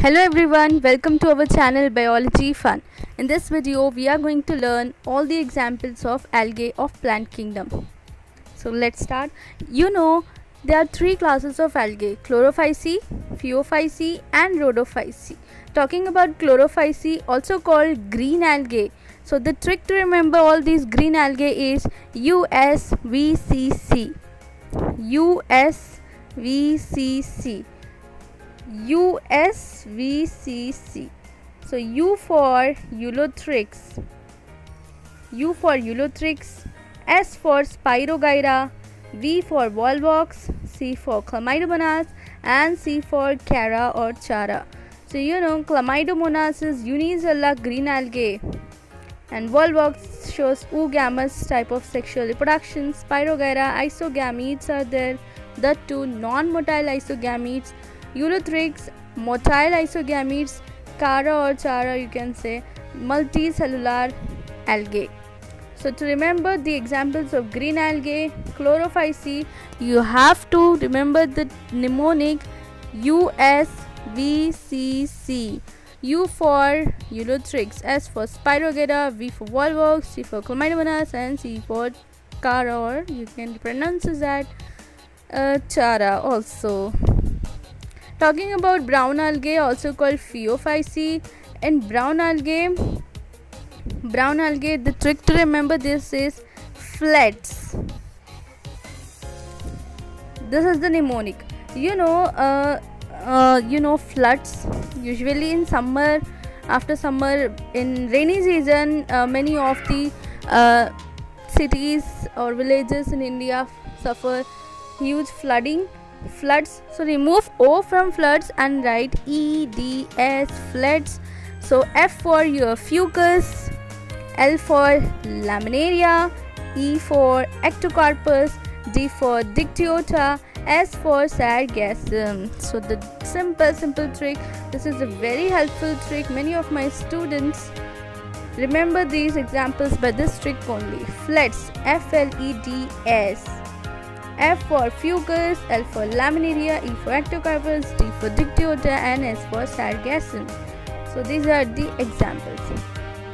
Hello everyone, welcome to our channel Biology Fun. In this video, we are going to learn all the examples of algae of plant kingdom. So let's start. There are three classes of algae: Chlorophyceae, Phaeophyceae and Rhodophyceae. Talking about Chlorophyceae, also called green algae. So the trick to remember all these green algae is USVCC. USVCC. USVCC. So U for Ulothrix, S for Spirogyra, V for Volvox, C for Chlamydomonas and C for Chara or Chara. So Chlamydomonas is unicellular green algae and Volvox shows oogamous type of sexual reproduction. Spirogyra isogametes are there, the two non-motile isogametes. Ulothrix motile isogametes. Chara or Chara, you can say, multicellular algae. So to remember the examples of green algae, Chlorophyceae, you have to remember the mnemonic USVCC. U for Ulothrix, S for Spirogyra, V for Volvox, C for Chlamydomonas and C for Chara, or you can pronounce that Chara also. Talking about brown algae, also called Phaeophyceae. In brown algae, the trick to remember this is flats. This is the mnemonic. Floods. Usually in summer, after summer, in rainy season, many of the cities or villages in India suffer huge floods. So remove O from floods and write EDS, floods. So F for your fucus, L for laminaria, E for ectocarpus, D for dictyota, S for sargassum. So the simple trick. This is a very helpful trick. Many of my students remember these examples by this trick only. Floods, FLEDS. F for fucus, L for laminaria, E for ectocarpus, D for dictyota and S for sargassum. So these are the examples.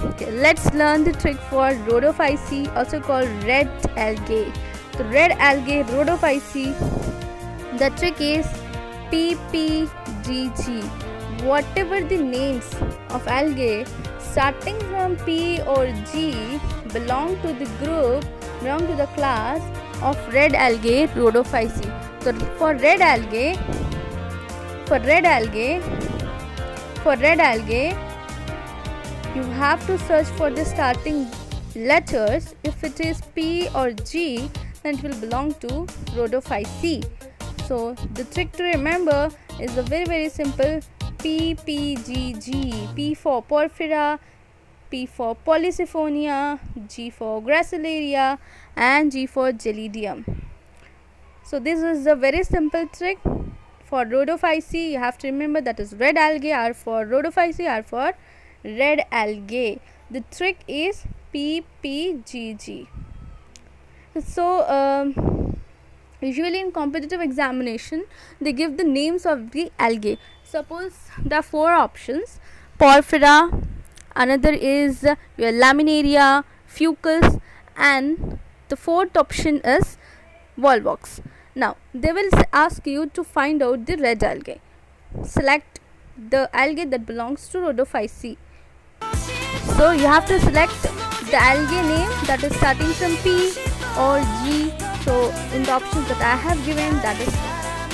Okay, let's learn the trick for Rhodophyceae, also called red algae. The red algae, Rhodophyceae, the trick is PPGG. Whatever the names of algae starting from P or G belong to the class of red algae, Rhodophyceae. So for red algae, you have to search for the starting letters. If it is P or G, then it will belong to Rhodophyceae. So the trick to remember is very simple. PPGG. P for Porphyra, P for Polysiphonia, G for Gracilaria and G for Gelidium. So this is a very simple trick. For Rhodophyceae, you have to remember that is red algae, R for Rhodophyceae, R for red algae. The trick is PPGG. So usually in competitive examination, they give the names of the algae. Suppose there are four options: Porphyra, another is your laminaria, fucus, and the fourth option is Volvox. Now they will ask you to find out the red algae. Select the algae that belongs to Rhodophyceae. So you have to select the algae name that is starting from P or G. So in the options that I have given, that is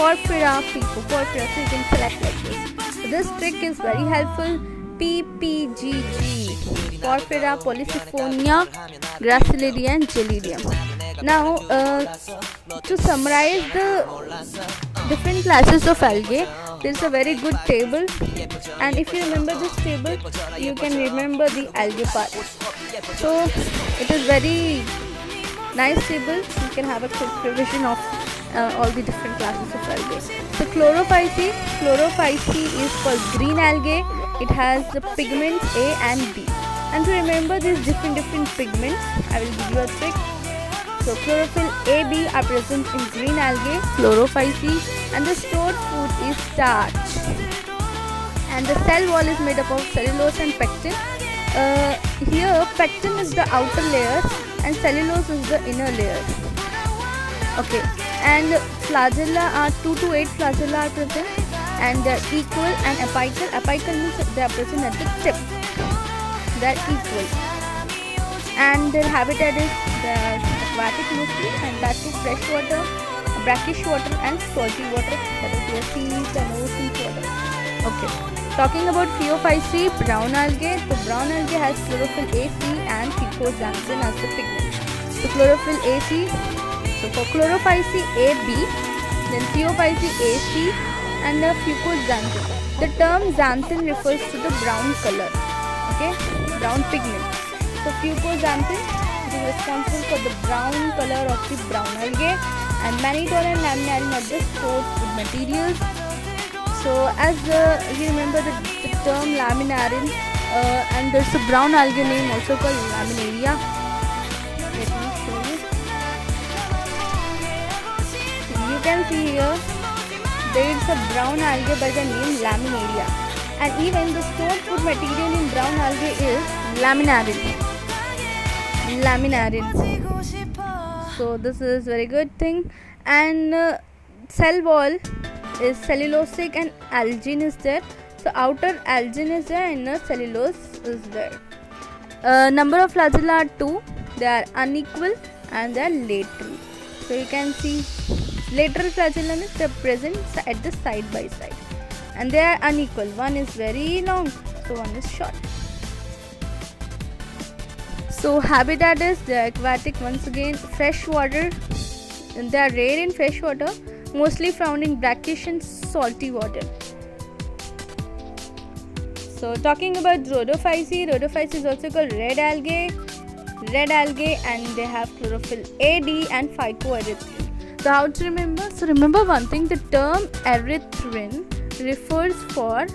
Porphyra, P for Porphyra, so you can select like this. So this trick is very helpful. PPGG, Porphyra, Polysiphonia, Gracilaria and Gelidium. Now to summarize the different classes of algae, there is a very good table, and if you remember this table, you can remember the algae part. So it is very nice table. You can have a quick revision of all the different classes of algae. So Chlorophyceae is called green algae. It has the pigments A and B. And to remember these different pigments, I will give you a trick. So chlorophyll A, B are present in green algae, Chlorophyceae, and the stored food is starch. and the cell wall is made up of cellulose and pectin. Here pectin is the outer layer and cellulose is the inner layer. Okay, and flagella are 2 to 8 flagella are present, and they are equal and apical. Apical means they are present at the tip. They are equal, and their habitat is they are aquatic mostly, and that too freshwater, brackish water, and salty water. That is your seas and ocean water. Okay, talking about Phaeophyceae, brown algae. So brown algae has chlorophyll A, C, and phycoxanthin as the pigment. So chlorophyll A, C. So for Chlorophyceae A, B, then Phaeophyceae A, C, and the phycoxanthin. The term xanthin refers to the brown color. Okay, brown pigment. So phycoxanthin is responsible for the brown color of the brown algae, and mannitol and laminarin are the stored food materials. So as you remember the term laminarin, and there's a brown algae name also called laminaria. Let me show you. You can see here there is a brown algae by the name laminaria, and even the stored food material in brown algae is laminarin. So this is very good thing. And cell wall is cellulosic and algin is there. So outer algin is there, inner cellulose is there. Number of flagella are 2. They are unequal and they are lateral. So you can see lateral flagella is they are present at the side by side, and they are unequal. One is very long, so one is short. So habitat is they are aquatic, once again fresh water, and they are rare in fresh water, mostly found in brackish and salty water. So talking about Rhodophyceae, Rhodophyceae is also called red algae, and they have chlorophyll A, D, and phycoerythrin. So how to remember? So remember one thing, the term erythrin refers for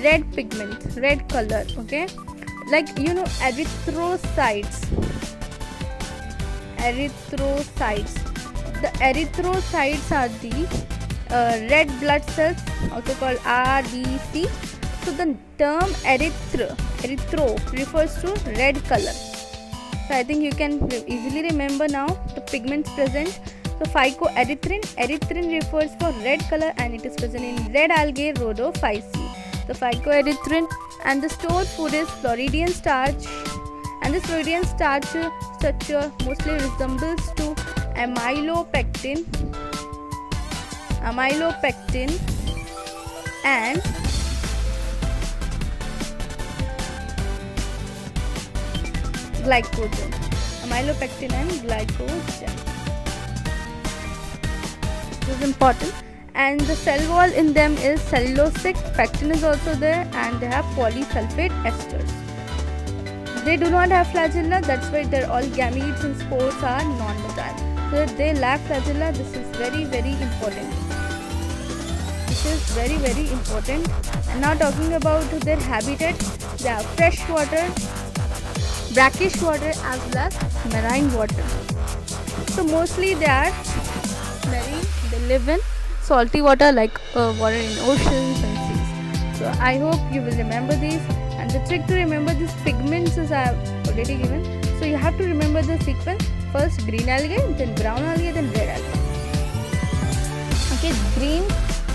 red pigment, red color. Okay, like you know erythrocytes. The erythrocytes are the red blood cells, also called RBC. So the term erythro refers to red color. So I think you can easily remember now the pigments present. So phycoerythrin, erythrin refers for red color, and it is present in red algae Rhodophyceae. The phycoerythrin, and the stored food is Floridian starch, and this Floridian starch structure mostly resembles to amylopectin and glycogen. Amylopectin and glycogen. This is important. And the cell wall in them is cellulosic, pectin is also there, and they have polysulfate esters. They do not have flagella, that's why their all gametes and spores are non-motile. So if they lack flagella, this is very important. And now talking about their habitat, they have fresh water, brackish water, as well as marine water. So mostly they live in salty water, like water in oceans and seas. So I hope you will remember these, and the trick to remember these pigments is I have already given. So you have to remember the sequence: first green algae, then brown algae, then red algae. Okay, green,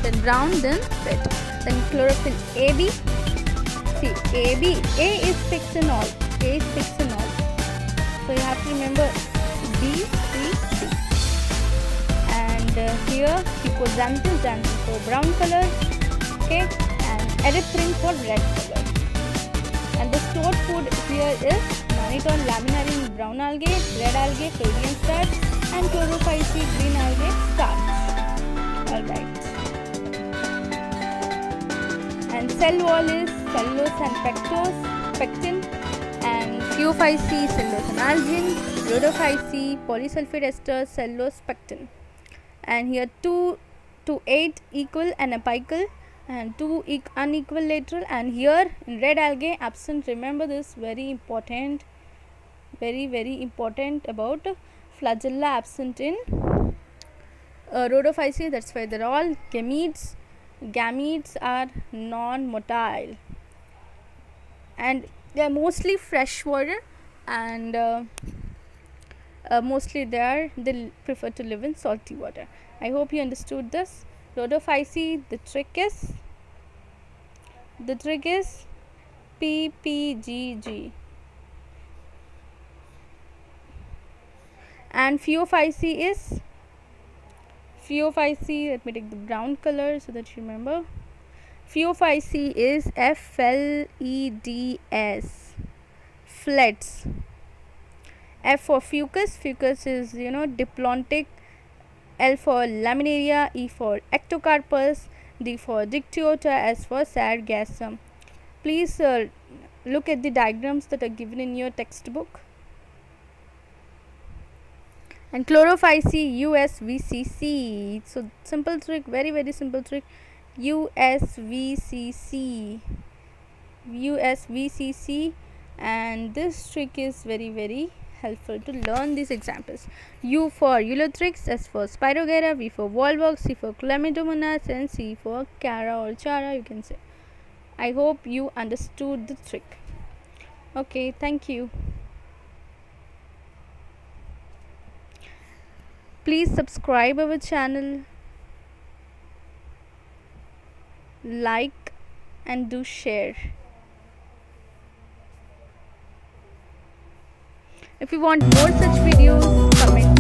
then brown, then red. Then chlorophyll AB. See, AB, A is pyxenol. So you have to remember B, C, D. And here phycoxanthin, xanthin for brown color, okay, and erythrin for red color. And the stored food here is mannitol, laminarin, brown algae, red algae, Floridian starch, and Chlorophyceae, green algae, starch. Alright. And cell wall is cellulose and pectin, and Phaeophyceae, cellulose and algin, Rhodophyceae, polysulfate ester, cellulose, pectin. And here 2 to 8 equal and apical, and 2 unequal lateral. And here in red algae absent. Remember this, very important about flagella absent in Rhodophyceae. That's why they're all gametes, gametes are non-motile, and they are mostly freshwater, and mostly they prefer to live in salty water. I hope you understood this. Rhodophyceae, the trick is PPGG. And Phaeophyceae is let me take the brown color so that you remember. Phaeophyceae is FLEDS, fleds. F for fucus, fucus is diplontic. L for laminaria, E for ectocarpus, D for dictyota, S for sargassum. Please look at the diagrams that are given in your textbook. And Chlorophyceae, USVCC. So simple trick, very very simple trick. USVCC, and this trick is very very helpful to learn these examples. U for Ulothrix, S for Spirogyra, V for Volvox, C for Chlamydomonas, and C for Cara or Chara, you can say. I hope you understood the trick. Okay, thank you. Please subscribe our channel, like and do share. If you want more such videos, comment